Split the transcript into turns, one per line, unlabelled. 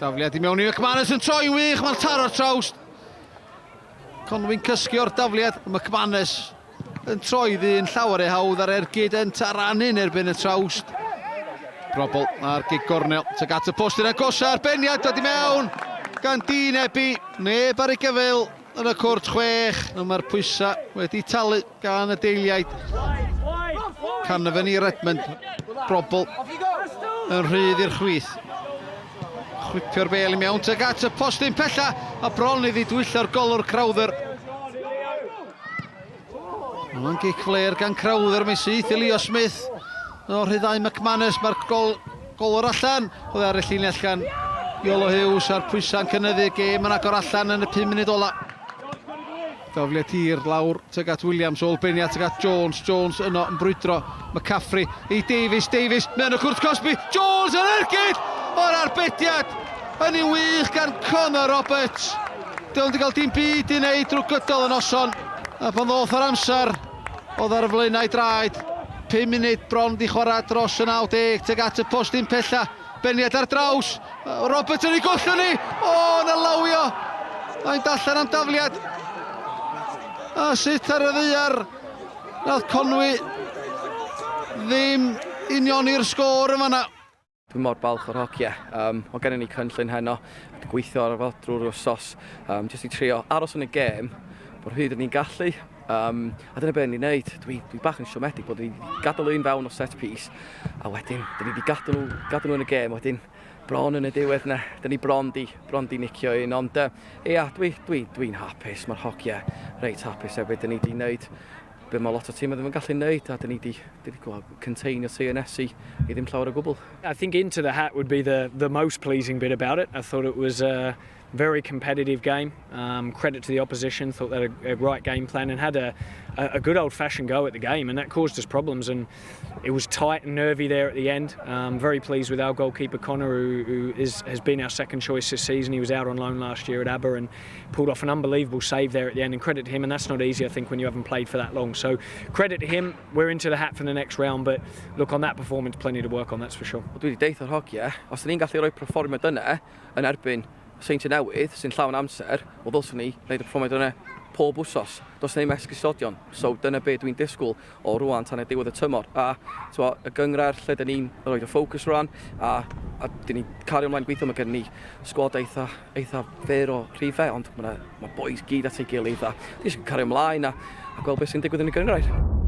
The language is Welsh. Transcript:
Dafliad I mewn I McManus yn troi wych, mae'n taro'r trawst. Conwy'n cysgu o'r dafliad, McManus yn troi ddyn llawer ei hawdd ar ergyd yn taranu'n erbyn y trawst. Brobl ar gig gornel, tuag at y post yn agosa, arbeniad dod I mewn gan Dean Ebi, neb ar ei gyfil yn y cwrt 6. Mae'r pwysa wedi talu gan y deiliaid. Canavan I Redmond, Brobl yn rhydd i'r chwith. Chwipio'r bel I mewn, tuag at y postyn pella, a bron iddi dwyllio'r golwr Crowther. Mae'n gic fler gan Crowther, mae'n syth I Leo Smith. O rhyddau McManus, mae'r golwr allan. Oedd ar y llinell gan Iolo Hughes a'r pwysa'n cynyddu gêm yn agor allan yn y 5 munud ola. Dafliad hir lawr tuag at Williams, Olbenia tuag at Jones. Jones yno yn brwydro, McCaffrey I Davies, mewn y cwrt Cosby. Jones yn ergyd o'r arbediad. Yn ei wych gan Connor Roberts. Dyl wedi cael dim byd I wneud drwy gydol y noson. A pan ddoth yr amser, oedd ar y flaenau draed. 5 munud bron di chwarae dros y 90, tuag at y postyn pella. Beniad ar draws. Roberts yn ei gollon ni. O, na lawio. Mae'n dallan am dafliad. A sut ar y ddaear, nath Conwy ddim union i'r sgôr yn fanna.
Dwi'n mor balch o'r hogia. O gennym ni cynllun heno, wedi gweithio ar efo drwy'r wsos. Jyst I trio aros yn y gêm, bod hyd yn ni'n gallu. A dyna beth ni'n neud. Dwi bach yn siomedig bod ni'n gadael un fewn o set piece. A wedyn, dyn ni wedi gadael nhw yn y gêm. Wedyn, bron yn y diwedd na. Dyn ni bron di nicio un. Ond ia, dwi'n hapus. Mae'r hogia reit hapus hefyd. Dyn ni wedi neud be mae lot o tîmau ddim yn gallu neud. A dyn ni wedi contain o CNS I ddim llawer o gwbl.
I think into the hat would be the most pleasing bit about it. I thought it was a very competitive game. Credit to the opposition, thought they had a right game plan and had a good old-fashioned go at the game, and that caused us problems. And it was tight and nervy there at the end. Very pleased with our goalkeeper Connor, who has been our second choice this season. He was out on loan last year at ABBA and pulled off an unbelievable save there at the end. And credit to him, and that's not easy, I think, when you haven't played for that long. So credit to him. We're into the hat for the next round, but look, on that performance, plenty to work on, that's for sure.
Dwi wedi deithio'r hogia, os ni'n gallu rhoi perfformiad yna yn erbyn Saint Newydd, sy'n llawn amser, o ddylswn ni wneud y perfformiad yna pob wsos. Does neu esgusodion. So dyna be dwi'n disgwyl o rwan tan y diwedd y tymor. A y gyngor lle dyn ni'n rhoi y ffocws rwan, a dyn ni'n cario ymlaen gweithio, mae gen ni sgwad eitha fer o rhifau, ond mae boys gyd at ei gilydd, a dyn ni'n cario ymlaen a gweld beth sy'n digwydd yn y gyngor.